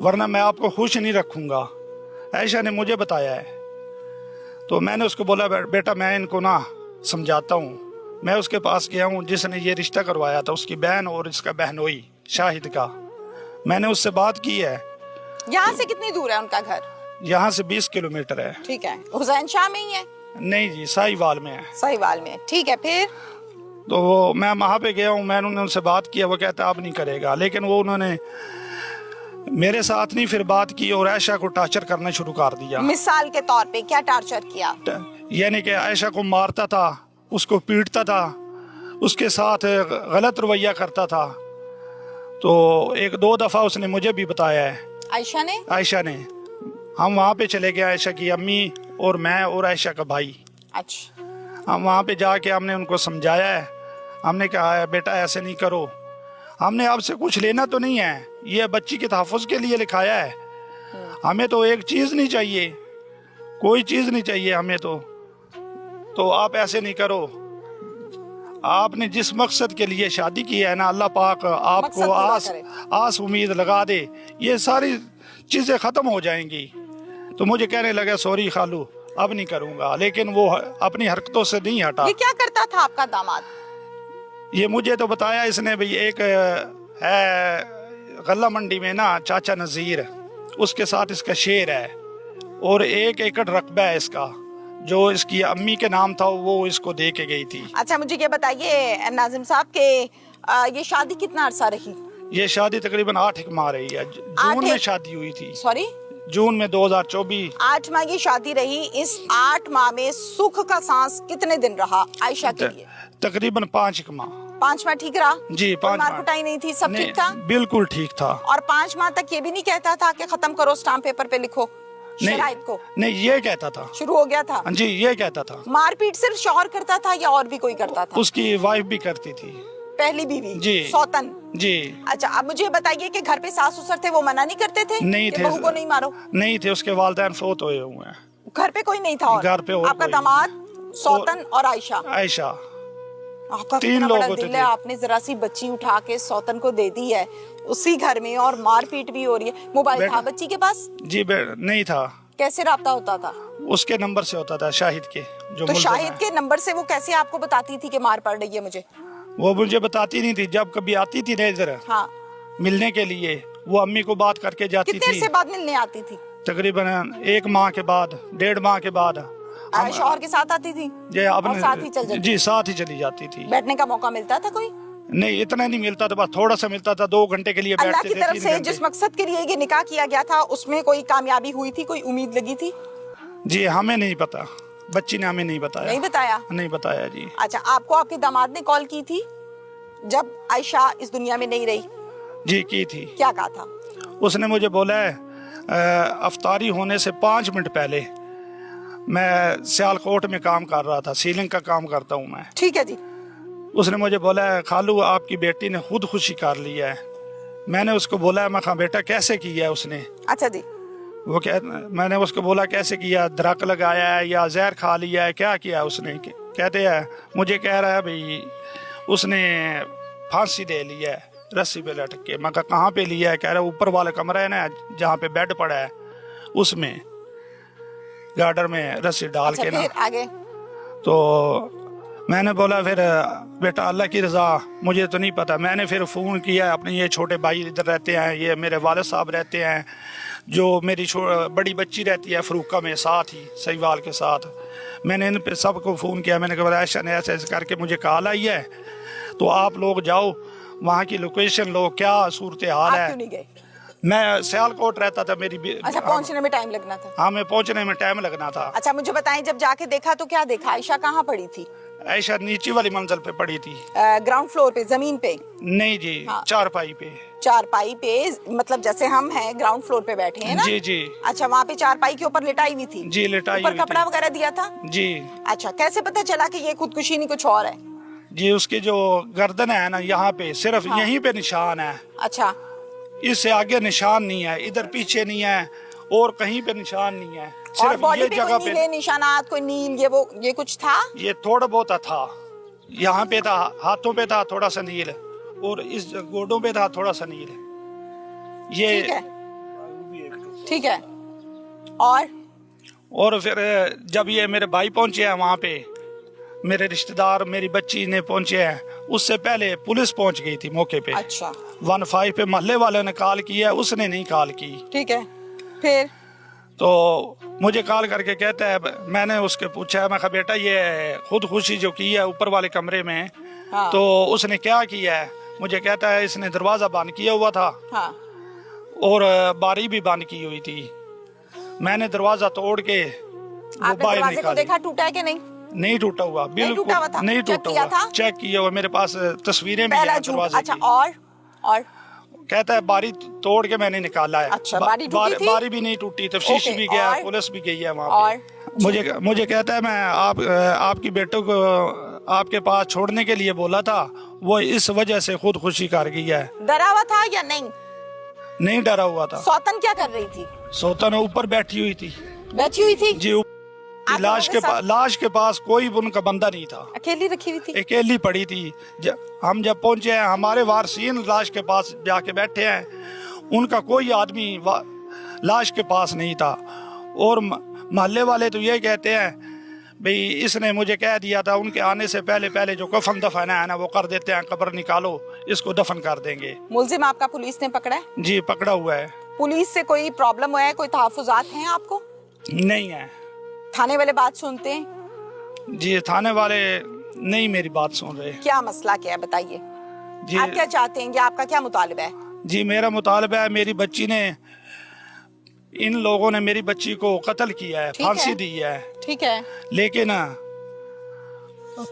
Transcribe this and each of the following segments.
ورنہ میں آپ کو خوش نہیں رکھوں گا. عائشہ نے مجھے بتایا ہے. تو میں نے اس کو بولا بیٹا میں ان کو نہ سمجھاتا ہوں. میں اس کے پاس گیا ہوں جس نے یہ رشتہ کروایا تھا, اس کی بہن اور اس کا بہنوئی شاہد کا. میں نے اس سے بات کی ہے. یہاں سے کتنی دور ہے ان کا گھر؟ یہاں سے 20 کلومیٹر ہے. ٹھیک ہے. حسین شاہ میں ہی ہے؟ نہیں جی, ساہیوال میں ہے. ساہیوال میں. ٹھیک ہے. پھر تو میں وہاں پہ گیا ہوں, میں نے ان سے بات کیا, وہ کہتا اب نہیں کرے گا. لیکن وہ انہوں نے میرے ساتھ نہیں پھر بات کی اور عائشہ کو ٹارچر کرنا شروع کر دیا. مثال کے طور پہ کیا ٹارچر کیا؟ یعنی کہ عائشہ کو مارتا تھا, اس کو پیٹتا تھا, اس کے ساتھ غلط رویہ کرتا تھا. تو 1-2 دفعہ اس نے مجھے بھی بتایا ہے. عائشہ نے. ہم وہاں پہ چلے گئے, عائشہ کی امی اور میں اور عائشہ کا بھائی. اچھا. ہم وہاں پہ جا کے ہم نے ان کو سمجھایا ہے. ہم نے کہا ہے بیٹا ایسے نہیں کرو, ہم نے آپ سے کچھ لینا تو نہیں ہے, یہ بچی کے تحفظ کے لیے لکھایا ہے. ہمیں تو ایک چیز نہیں چاہیے, کوئی چیز نہیں چاہیے ہمیں تو آپ ایسے نہیں کرو. آپ نے جس مقصد کے لیے شادی کی ہے نا, اللہ پاک آپ کو آس امید لگا دے, یہ ساری چیزیں ختم ہو جائیں گی. تو مجھے کہنے لگا سوری خالو اب نہیں کروں گا, لیکن وہ اپنی حرکتوں سے نہیں ہٹا. یہ کیا کرتا تھا آپ کا داماد؟ یہ مجھے تو بتایا اس نے بھئی, ایک ہے غلہ منڈی میں نا چاچا نذیر, اس کے ساتھ اس کا شیر ہے, اور 1 ایکڑ رقبہ ہے اس کا, جو اس کی امی کے نام تھا وہ اس کو دے کے گئی تھی. اچھا مجھے یہ بتائیے ناظم صاحب کہ یہ شادی کتنا عرصہ رہی؟ یہ شادی تقریباً 8 ماہ رہی ہے. جون میں شادی ہوئی تھی. سوری, جون میں 2024. 8 ماہ کی شادی رہی. اس 8 ماہ میں سکھ کا سانس کتنے دن رہا عائشہ کے لیے؟ تقریباً 5 ماہ. 5 ماہ ٹھیک رہا؟ جی 5 ماہ. مار کٹائی نہیں تھی, سب ٹھیک تھا؟ بالکل ٹھیک تھا. اور 5 ماہ تک یہ بھی نہیں کہتا تھا کہ ختم کرو, اسٹامپ پیپر پہ لکھو شرائط کو؟ نہیں, یہ کہتا تھا. شروع ہو گیا تھا؟ جی یہ کہتا تھا. مار پیٹ صرف شوہر کرتا تھا یا اور بھی کوئی کرتا تھا؟ اس کی وائف بھی کرتی تھی, پہلی بیوی. جی سوتن. جی. اچھا اب مجھے بتائیے کہ گھر پہ ساس سسر تھے, وہ منع نہیں کرتے تھے؟ نہیں تھے. بہو کو نہیں مارو؟ نہیں تھے, اس کے والدین فوت ہوئے ہوئے ہیں. گھر پہ کوئی نہیں تھا؟ گھر پہ آپ کا داماد, سوتن اور عائشہ. آپ کا 3 لوگ ہوتے دل تھے. ہے, آپ نے ذرا سی بچی اٹھا کے سوتن کو دے دی ہے اسی گھر میں, اور مار پیٹ بھی ہو رہی ہے. موبائل تھا بچی کے پاس؟ جی نہیں تھا. کیسے رابطہ ہوتا تھا؟ اس کے نمبر سے ہوتا تھا, شاہد کے. تو شاہد کے نمبر سے وہ کیسے آپ کو بتاتی تھی کہ مار پڑ رہی ہے مجھے؟ وہ مجھے بتاتی نہیں تھی. جب کبھی آتی تھی نا ادھر ملنے کے لیے, وہ امی کو بات کر کے جاتی تھی. کتنے سے بعد ملنے آتی تھی؟ تقریباً 1 ماہ کے بعد, 1.5 ماہ کے بعد. شوہر کے ساتھ آتی تھی؟ جی ساتھ ہی چلی جاتی تھی. بیٹھنے کا موقع ملتا تھا کوئی؟ نہیں اتنا نہیں ملتا تھا, بس تھوڑا سا ملتا تھا. 2 گھنٹے کے لیے بیٹھتے تھے. اللہ کی طرف سے جس مقصد کے لیے یہ نکاح کیا گیا تھا اس میں کوئی کامیابی ہوئی تھی, کوئی امید لگی تھی؟ جی ہمیں نہیں پتا, بچی نے ہمیں نہیں بتایا. نہیں بتایا جی. اچھا آپ کو آپ کے داماد نے کال کی تھی جب عائشہ اس دنیا میں نہیں رہی؟ جی کی تھی. کیا کہا تھا؟ اس نے مجھے بولا ہے افطاری ہونے سے 5 منٹ پہلے, میں سیالکوٹ میں کام کر رہا تھا, سیلنگ کا کام کرتا ہوں میں. ٹھیک ہے جی. اس نے مجھے بولا ہے خالو آپ کی بیٹی نے خودکشی کر لی ہے. میں نے اس کو بولا ہے, میں کہا بیٹا کیسے کی ہے اس نے؟ اچھا جی. میں نے اس کو بولا کیسے کیا, درک لگایا ہے یا زہر کھا لیا ہے, کیا کیا اس نے؟ کہتے ہیں مجھے کہہ رہا ہے بھئی اس نے پھانسی دے لی ہے رسی پہ لٹک کے. میں کہا کہاں پہ لیا ہے؟ کہہ رہا ہے اوپر والا کمرہ ہے نا جہاں پہ بیڈ پڑا ہے اس میں, گارڈر میں رسی ڈال کے نا. آگے تو میں نے بولا پھر بیٹا اللہ کی رضا مجھے تو نہیں پتا. میں نے پھر فون کیا اپنے, یہ چھوٹے بھائی ادھر رہتے ہیں, یہ میرے والد صاحب رہتے ہیں, جو میری بڑی بچی رہتی ہے فروقہ میں ساتھ ہی سہیوال کے ساتھ. میں نے ان پہ سب کو فون کیا. میں نے کہا عائشہ نے ایسے ایسے کر کے مجھے کال آئی ہے, تو آپ لوگ جاؤ وہاں کی لوکیشن لو, کیا صورتحال ہے. کیوں نہیں گئے؟ میں سیالکوٹ رہتا تھا. میری اچھا پہنچنے میں ٹائم لگنا تھا؟ ہاں میں پہنچنے میں ٹائم لگنا تھا. اچھا مجھے بتائیں جب جا کے دیکھا تو کیا دیکھا؟ عائشہ کہاں پڑی تھی؟ عائشہ نیچی والی منزل پہ پڑی تھی. گراؤنڈ فلور پہ, زمین پہ؟ نہیں جی چارپائی پہ. چارپائی پہ مطلب جیسے ہم ہیں گراؤنڈ فلور پہ بیٹھے ہیں نا؟ جی جی. اچھا وہاں پہ چارپائی کے اوپر لٹائی ہوئی تھی؟ جی لٹائی اوپر کپڑا وغیرہ دیا تھا؟ جی. اچھا کیسے پتہ چلا کہ یہ خودکشی نہیں کچھ اور ہے؟ جی اس کی جو گردن ہے نا یہاں پہ صرف یہیں پہ نشان ہے. اچھا اس سے آگے نشان نہیں ہے, ادھر پیچھے نہیں ہے, اور کہیں پہ نشان نہیں ہے. اور صرف باڈی یہ پہ جگہ کوئی نیلے نشانات, کوئی نیل یہ کچھ تھا؟ یہ تھوڑا بہت تھا, یہاں پہ تھا, ہاتھوں پہ تھا تھوڑا سا نیل, اور اس گوڈوں پہ تھا تھوڑا سا نیل. یہ ٹھیک ہے. اور پھر جب یہ میرے بھائی پہنچے ہیں وہاں پہ، میرے رشتہ دار میری بچی نے پہنچے ہیں، اس سے پہلے پولیس پہنچ گئی تھی موقع پہ. اچھا 15 پہ محلے والوں نے کال کیا، اس نے نہیں کال کی. ٹھیک ہے. پھر تو مجھے کال کر کے کہتا ہے، میں نے اس کے پوچھا، میں کہا بیٹا یہ خودکشی جو کی ہے اوپر والے کمرے میں، ہاں. تو اس نے کیا کیا ہے؟ مجھے کہتا ہے اس نے دروازہ بند کیا ہوا تھا ہاں. اور باری بھی بند کی ہوئی تھی. میں نے دروازہ توڑ کے وہ آپ نے باہر دروازے کو نکالی. دیکھا ٹوٹا ہے کہ نہیں؟ نہیں ٹوٹا ہوا، نہیں ٹوٹا ہوا تھا؟ بالکل نہیں چیک ٹوٹا کیا ہوا. تھا؟ چیک کیا ہوا، میرے پاس تصویریں بھی پہلا ہیں جھوٹ. دروازے اچھا کی. اور کہتا ہے باری توڑ کے میں نے نکالا ہے. اچھا باری ٹوٹی تھی؟ باری بھی نہیں ٹوٹی، تفتیش اوکے، بھی گیا، اور؟ پولیس بھی گئی ہے وہاں اور پہ. مجھے کہتا ہے میں آپ کی بیٹوں کو آپ کے پاس چھوڑنے کے لیے بولا تھا، وہ اس وجہ سے خودکشی کر گئی ہے. ڈرا ہوا تھا یا نہیں؟ نہیں ڈرا ہوا تھا. سوتن کیا کر رہی تھی؟ سوتن اوپر بیٹھی ہوئی تھی. بیٹھی ہوئی تھی؟ جی آپ لاش کے پاس کوئی ان کا بندہ نہیں تھا، اکیلی رکھی ہوئی تھی؟ اکیلی پڑی تھی. ہم جب پہنچے ہیں، ہمارے وارثین لاش کے پاس جا کے بیٹھے ہیں، ان کا کوئی آدمی لاش کے پاس نہیں تھا. اور محلے والے تو یہ کہتے ہیں بھئی اس نے مجھے کہہ دیا تھا ان کے آنے سے پہلے جو کفن دفن ہے نا وہ کر دیتے ہیں، قبر نکالو اس کو دفن کر دیں گے. ملزم آپ کا پولیس نے پکڑا ہے؟ جی پکڑا ہوا ہے. پولیس سے کوئی پرابلم ہوا ہے؟ کوئی تحفظات ہیں آپ کو؟ نہیں ہے. تھانے والے بات سنتے ہیں؟ جی تھانے والے نہیں میری بات سن رہے. کیا مسئلہ کیا ہے بتائیے؟ جی آپ کیا چاہتے ہیں یا آپ کا کیا مطالبہ ہے؟ جی میرا مطالبہ ہے، میری بچی نے، ان لوگوں نے میری بچی کو قتل کیا ہے، پھانسی دی ہے. ٹھیک ہے. لیکن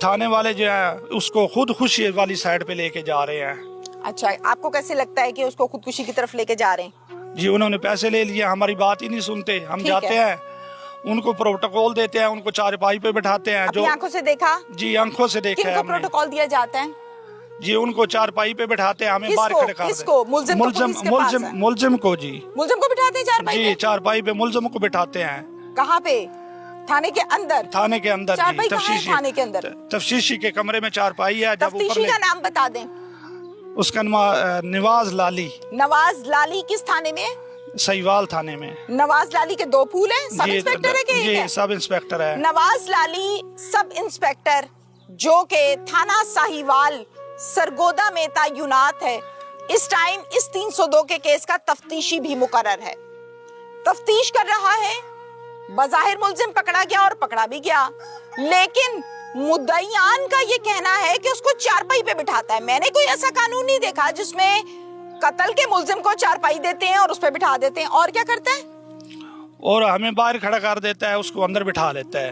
تھانے والے جو ہیں اس کو خودکشی والی سائڈ پہ لے کے جا رہے ہیں. اچھا آپ کو کیسے لگتا ہے کہ اس کو خودکشی کی طرف لے کے جا رہے ہیں؟ جی انہوں نے پیسے لے لیے، ہماری بات ہی نہیں سنتے. ہم جاتے ہیں ان کو پروٹوکول دیتے ہیں، ان کو چارپائی پہ بٹھاتے ہیں. اپنی آنکھوں سے دیکھا؟ جی آنکھوں سے دیکھا ہے کن کو ہم نے. پروٹوکول دیا جاتا ہے؟ جی ان کو چارپائی پہ بٹھاتے ہیں، ہمیں باہر کھڑے کر کس کو؟ ملزم کو پولیس کے پاس ہے؟ ملزم کو. جی ملزم کو بٹھاتے ہیں چارپائی پہ؟ جی چارپائی پہ ملزم کو بٹھاتے ہیں. کہاں پہ؟ تھانے کے اندر؟ تھانے کے اندر. چارپائی کہاں ہے تھانے کے اندر؟ تفتیشی کے کمرے میں چارپائی ہے. جب تفتیشی کا نام بتا دیں. اس کا نواز لالی. نواز لالی کس تھانے میں؟ سہیوال تھانے میں. نواز لالی کے 2 پھول ہیں؟ سب انسپیکٹر ہے کہ ایک ہے؟ جی سب انسپیکٹر ہے. نواز لالی سب انسپیکٹر جو کہ تھانہ ساہیوال سرگودا میں تعینات ہے، اس ٹائم اس 302 کے کیس کا تفتیشی بھی مقرر ہے، تفتیش کر رہا ہے. بظاہر ملزم پکڑا گیا اور پکڑا بھی گیا، لیکن مدعیان کا یہ کہنا ہے کہ اس کو چارپائی پہ بٹھاتا ہے. میں نے کوئی ایسا قانون نہیں دیکھا جس میں قتل کے ملزم کو چارپائی دیتے ہیں اور اس پہ بٹھا دیتے ہیں. اور کیا کرتا ہے؟ اور ہمیں باہر کھڑا کر دیتا ہے، اس کو اندر بٹھا لیتا ہے.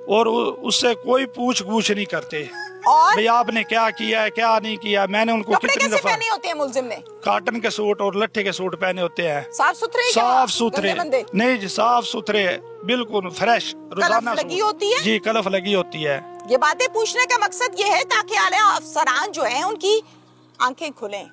اور اس سے کوئی پوچھ گچھ نہیں کرتے. اور بھئی آپ نے کیا کیا ہے کیا نہیں کیا. میں نے ان کو کپڑے کتنی کیسے دفعہ پہنے ہوتے ہیں ملزم نے؟ کاٹن کے سوٹ اور لٹھے کے سوٹ پہنے ہوتے ہیں. صاف ستھرے؟ صاف ستھرے بندے؟ نہیں جی صاف ستھرے بالکل فریش. روزانہ کلف لگی ہوتی ہے؟ جی کلف لگی ہوتی ہے. یہ باتیں پوچھنے کا مقصد یہ ہے تاکہ اعلیٰ افسران جو ہیں ان کی آنکھیں کھلیں.